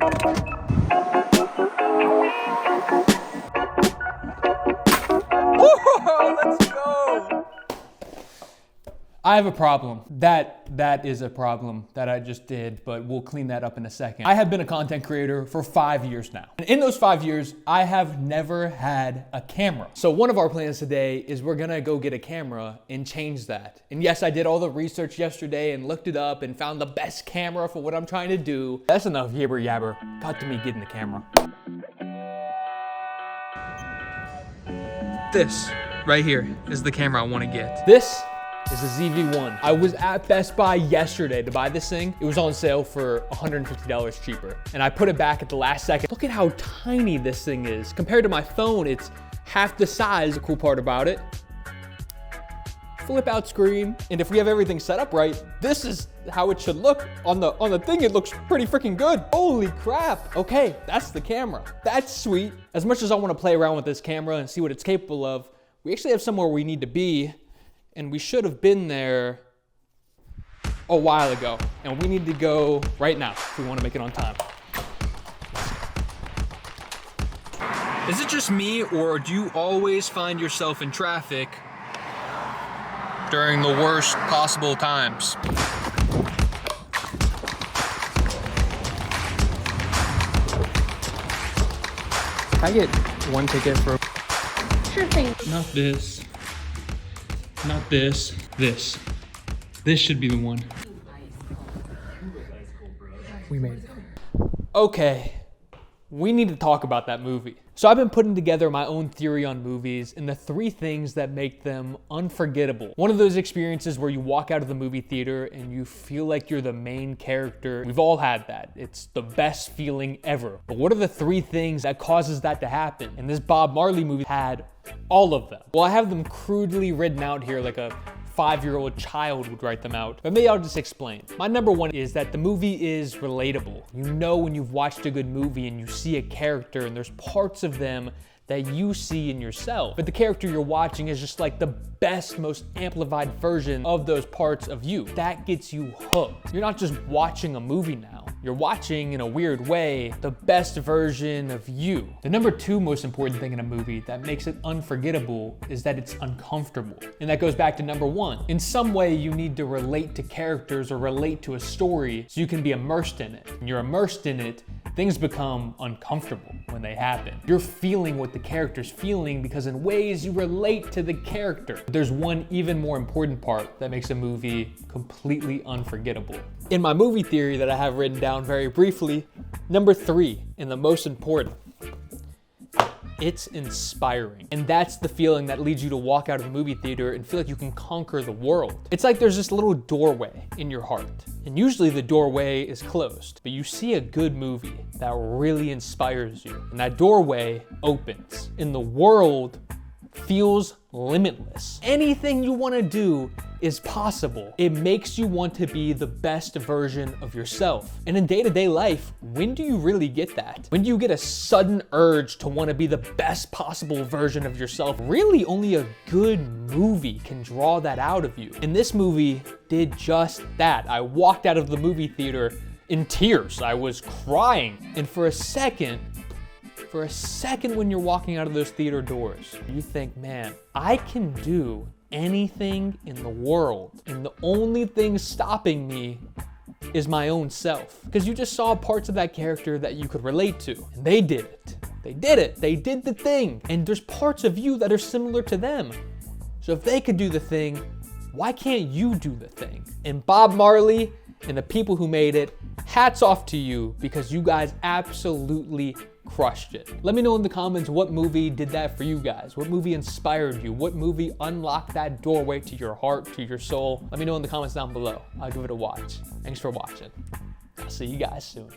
Let's go! I have a problem. That is a problem that I just did, but we'll clean that up in a second. I have been a content creator for 5 years now. And in those 5 years, I have never had a camera. So one of our plans today is we're gonna go get a camera and change that. And yes, I did all the research yesterday and looked it up and found the best camera for what I'm trying to do. That's enough yabber yabber. Cut to me getting the camera. This right here is the camera I wanna get. This is a ZV-1. I was at Best Buy yesterday to buy this thing. It was on sale for $150 cheaper. And I put it back at the last second. Look at how tiny this thing is. Compared to my phone, it's half the size. The cool part about it, flip out screen. And if we have everything set up right, this is how it should look. On the thing, it looks pretty freaking good. Holy crap. Okay, that's the camera. That's sweet. As much as I wanna play around with this camera and see what it's capable of, we actually have somewhere we need to be. And we should have been there a while ago. And we need to go right now if we want to make it on time. Is it just me, or do you always find yourself in traffic during the worst possible times? Can I get one ticket for... Sure thing. Not this. Not this. This. This should be the one. We made it. Okay, we need to talk about that movie. So I've been putting together my own theory on movies and the 3 things that make them unforgettable. One of those experiences where you walk out of the movie theater and you feel like you're the main character. We've all had that. It's the best feeling ever. But what are the 3 things that causes that to happen? And this Bob Marley movie had all of them. Well, I have them crudely written out here like a 5-year-old child would write them out. But maybe I'll just explain. My number 1 is that the movie is relatable. You know when you've watched a good movie and you see a character and there's parts of them that you see in yourself. But the character you're watching is just like the best, most amplified version of those parts of you. That gets you hooked. You're not just watching a movie now. You're watching, in a weird way, the best version of you. The number 2 most important thing in a movie that makes it unforgettable is that it's uncomfortable. And that goes back to number 1. In some way, you need to relate to characters or relate to a story so you can be immersed in it. When you're immersed in it, things become uncomfortable when they happen. You're feeling what the character's feeling because in ways you relate to the character. But there's one even more important part that makes a movie completely unforgettable. In my movie theory that I have written down very briefly, number 3, and the most important, it's inspiring. And that's the feeling that leads you to walk out of the movie theater and feel like you can conquer the world. It's like there's this little doorway in your heart. And usually the doorway is closed, but you see a good movie that really inspires you. And that doorway opens. And the world feels limitless. Anything you want to do is possible. It makes you want to be the best version of yourself. And in day-to-day life, when do you really get that? When do you get a sudden urge to want to be the best possible version of yourself? Really, only a good movie can draw that out of you. And this movie did just that. I walked out of the movie theater in tears. I was crying. And for a second when you're walking out of those theater doors, you think, man, I can do anything in the world. And the only thing stopping me is my own self. Because you just saw parts of that character that you could relate to. And they did it. They did it. They did the thing. And there's parts of you that are similar to them. So if they could do the thing, why can't you do the thing? And Bob Marley and the people who made it, hats off to you because you guys absolutely crushed it. Let me know in the comments what movie did that for you guys. What movie inspired you? What movie unlocked that doorway to your heart, to your soul? Let me know in the comments down below. I'll give it a watch. Thanks for watching. I'll see you guys soon.